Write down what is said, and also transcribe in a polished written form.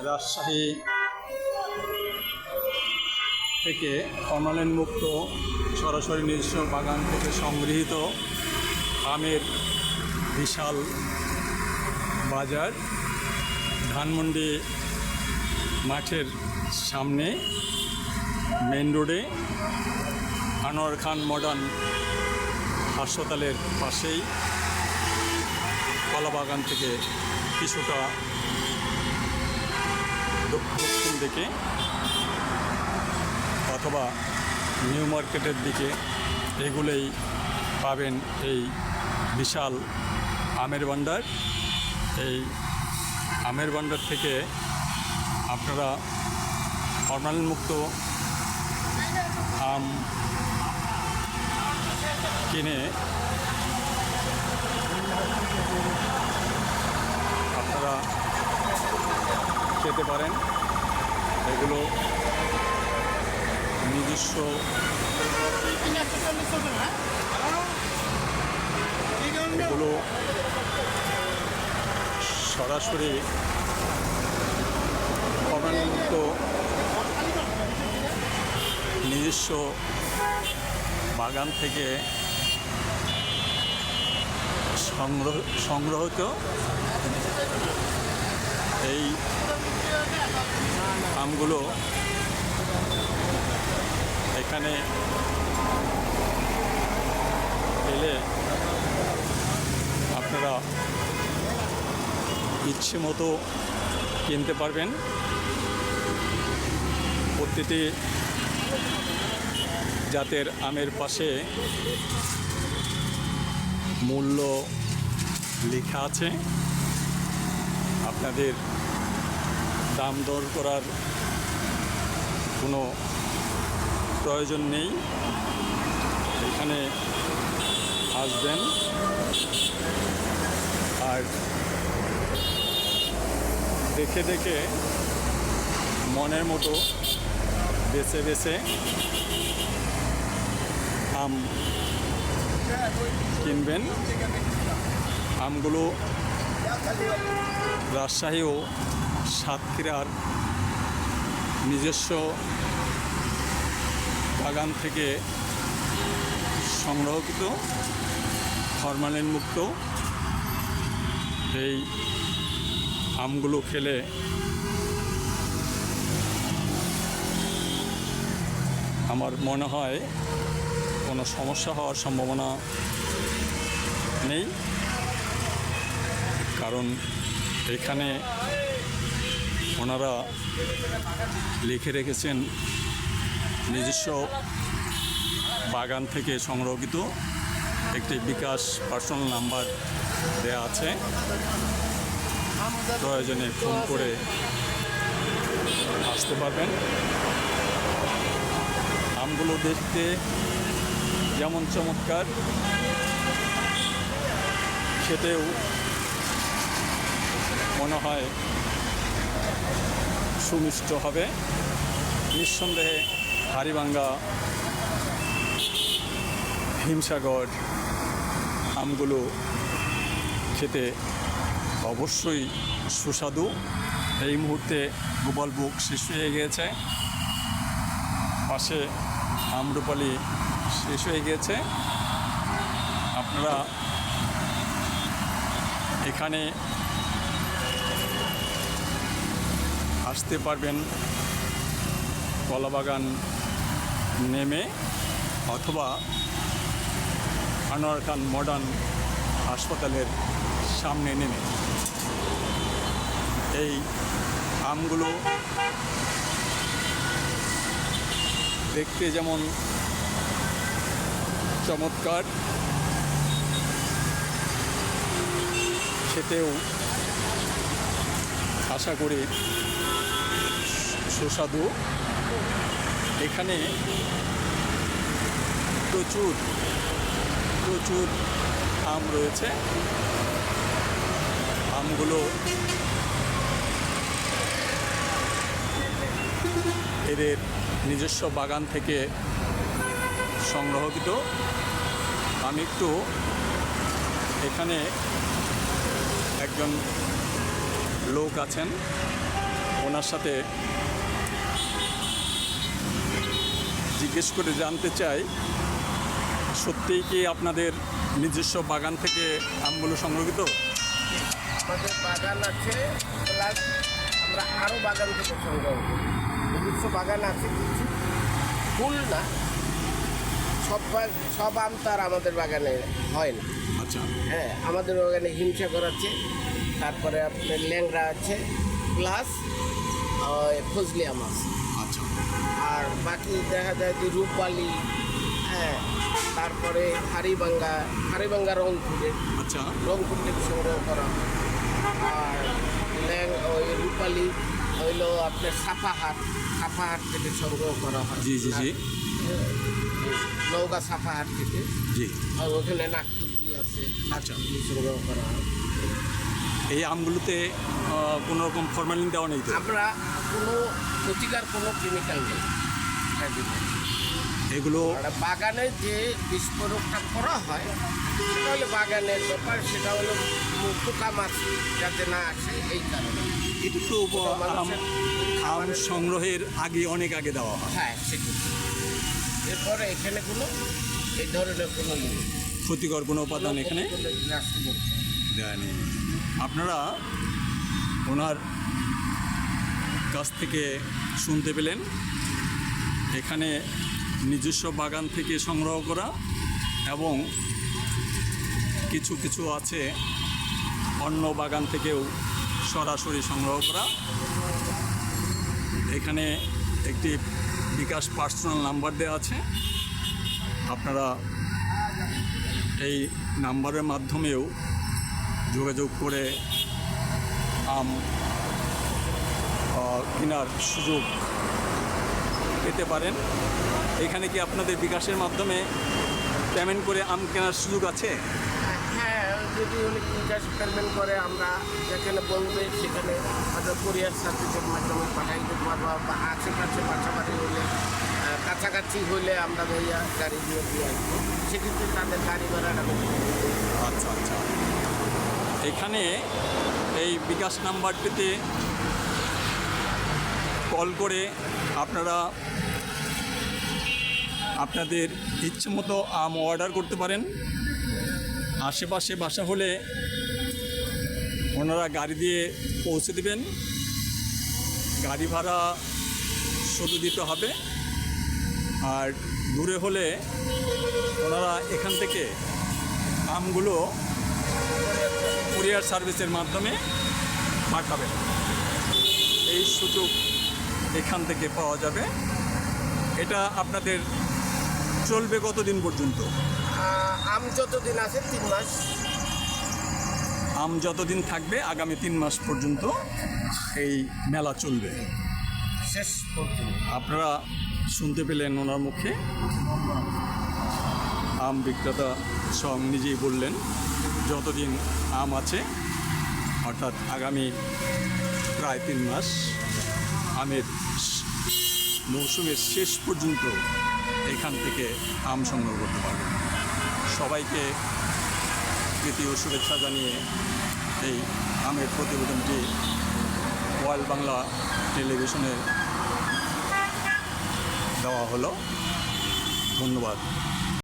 রাজশাহী থেকে ফরমালিন মুক্ত সরাসরি নিজস্ব বাগান থেকে সংগৃহীত আমের বিশাল বাজার ধানমন্ডি মাঠের সামনে মেন রোডে আনোয়ার খান মডার্ন হাসপাতালের পাশেই কলাবাগান থেকে কিছুটা দক্ষিণ দিকে অথবা নিউ মার্কেটের দিকে এগুলোই পাবেন এই বিশাল আমের ভান্ডার। এই আমের ভান্ডার থেকে আপনারা ফরমালিন মুক্ত আম কিনে আপনারা খেতে পারেন। এগুলো নিজস্ব এগুলো সরাসরি ফরমালিন মুক্ত নিজস্ব বাগান থেকে সংগ্রহিত এই আমগুলো এখানে এলে আপনারা ইচ্ছে মতো কিনতে পারবেন। প্রতিটি জাতের আমের পাশে মূল্য লেখা আছে। আপনাদের দাম দর করার কোনো প্রয়োজন নেই। এখানে আসবেন আর দেখে দেখে মনের মতো বেছে বেছে আম কিনবেন। আমগুলো রাজশাহী ও সাতক্ষীরার নিজস্ব বাগান থেকে সংরক্ষিত ফরমালিন মুক্ত এই আমগুলো খেলে আমার মনে হয় কোনো সমস্যা হওয়ার সম্ভাবনা নেই, কারণ এখানে ওনারা লিখে রেখেছেন নিজস্ব বাগান থেকে সংরক্ষিত। একটি বিকাশ পার্সোনাল নাম্বার দেয়া আছে, প্রয়োজনে ফোন করে আসতে পারবেন। আমগুলো দেখতে যেমন চমৎকার, খেতেও মনে হয় সুমিষ্ট হবে। নিঃসন্দেহে হাড়িভাঙ্গা হিমসাগর আমগুলো খেতে অবশ্যই সুস্বাদু। এই মুহূর্তে গোপাল বুক শেষ হয়ে গিয়েছে, পাশে আমরুপালি শেষ হয়ে গিয়েছে। আপনারা এখানে আসতে পারবেন কলাবাগান নেমে অথবা আনোয়ার খান মডার্ন হাসপাতালের সামনে নেমে। এই আমগুলো দেখতে যেমন চমৎকার, খেতেও আশা করি সুস্বাদু। এখানে প্রচুর প্রচুর আম রয়েছে। আমগুলো এদের নিজস্ব বাগান থেকে সংগ্রহকৃত। আমি একটু এখানে একজন লোক আছেন, ওনার সাথে জিজ্ঞেস করে জানতে চাই, সত্যিই কি আপনাদের নিজস্ব বাগান থেকে আমগুলো সংরক্ষিত? আমাদের বাগান আছে, প্লাস আমরা আরও বাগান থেকে সংগ্রহ করি। নিজস্ব বাগান আছে কিছু, ফুল না, সব আম তো আর আমাদের বাগানে হয় না। আচ্ছা, হ্যাঁ, আমাদের বাগানে হিমসাগর আছে, তারপরে আপনার ল্যাংড়া আছে, প্লাস ফজলি আম আছে। আচ্ছা, আর বাকি দেখা যায় যে রূপালি, হ্যাঁ, তারপরে হাড়িভাঙ্গা রংপুরে, আচ্ছা, রংপুর থেকে সংগ্রহ করা হয়। আর ওই রূপালি হইলো আপনার সাফাহাট থেকে সংগ্রহ করা হয়। জি জি জি নৌকা সাফাহাট থেকে, জি। আর ওখানে নাকতুলি আছে, নাকতুলি সংগ্রহ করা হয়। এই আমগুলোতে কোনো রকম ফরমালিন দেওয়া নেই তো? আমরা কোনো ক্ষতিকার কোনো কেমিক্যাল নেই। এগুলো আর বাগানে যে বিস্ফোরকটা করা হয় সেটা হলো বাগানের ব্যাপার, সেটা হলো পোকামাছি যাতে না আসে এই কারণে। এটা তো আম সংগ্রহের আগে অনেক আগে দেওয়া হয়। হ্যাঁ, সেটাই। এরপরে এখানে কোনো এই ধরনের কোনো ক্ষতিকর কোনো উপাদান এখানে রাসায়নিক দেয়নি। আপনারা ওনার কাছ থেকে শুনতে পেলেন, এখানে নিজস্ব বাগান থেকে সংগ্রহ করা এবং কিছু কিছু আছে অন্য বাগান থেকেও সরাসরি সংগ্রহ করা। এখানে একটি বিকাশ পার্সোনাল নাম্বার দেওয়া আছে, আপনারা এই নাম্বারের মাধ্যমেও যোগাযোগ করে আম কেনার সুযোগ পেতে পারেন। এখানে কি আপনাদের বিকাশের মাধ্যমে পেমেন্ট করে আম কেনার সুযোগ আছে? হ্যাঁ, যদি উনি বিকাশ পেমেন্ট করে আমরা যেখানে বলবে সেখানে হয়তো কুরিয়ার সার্ভিসের মাধ্যমে পাঠাই দিতে পারবো, বা আশেপাশে বাসাবাড়ি হলে কাছাকাছি হলে আমরা ভাইয়া গাড়ি দিয়ে দিয়ে আসবো, সেক্ষেত্রে তাদের গাড়ি ভাড়াটা বেশি। আচ্ছা আচ্ছা, এখানে এই বিকাশ নাম্বারটিতে কল করে আপনারা আপনাদের ইচ্ছে মতো আম অর্ডার করতে পারেন। আশেপাশে বাসা হলে ওনারা গাড়ি দিয়ে পৌঁছে দেবেন, গাড়ি ভাড়া শুধু দিতে হবে। আর দূরে হলে ওনারা এখান থেকে আমগুলো কুরিয়ার সার্ভিসের মাধ্যমে পাঠাবেন। এই সুযোগ এখান থেকে পাওয়া যাবে। এটা আপনাদের চলবে কতদিন পর্যন্ত? আম যতদিন আছে 3 মাস। আম যতদিন থাকবে আগামী 3 মাস পর্যন্ত এই মেলা চলবে শেষ পর্যন্ত। আপনারা শুনতে পেলেন ওনার মুখে, আম বিক্রেতা স্বয়ং নিজেই বললেন যতদিন আম আছে, অর্থাৎ আগামী প্রায় 3 মাস আমের মৌসুমের শেষ পর্যন্ত এখান থেকে আম সংগ্রহ করতে পারবেন। সবাইকে প্রীতি ও শুভেচ্ছা জানিয়ে এই আমের প্রতিবেদনটি ওয়ার্ল্ড বাংলা টেলিভিশনে দেওয়া হলো। ধন্যবাদ।